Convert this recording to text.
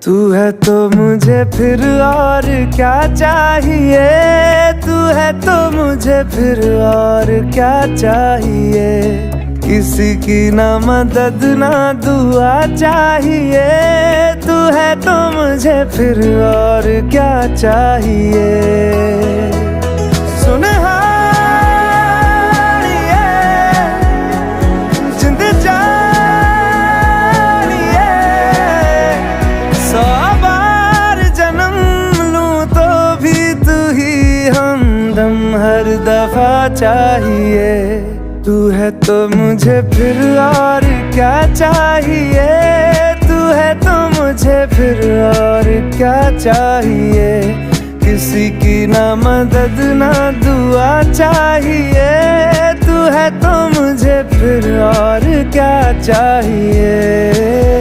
तू है तो मुझे फिर और क्या चाहिए, तू है तो मुझे फिर और क्या चाहिए। किसी की ना मदद ना दुआ चाहिए, तू है तो मुझे फिर और क्या चाहिए। सुन हर दफा चाहिए, तू है तो मुझे फिर और क्या चाहिए, तू है तो मुझे फिर और क्या चाहिए। किसी की ना मदद ना दुआ चाहिए, तू है तो मुझे फिर और क्या चाहिए।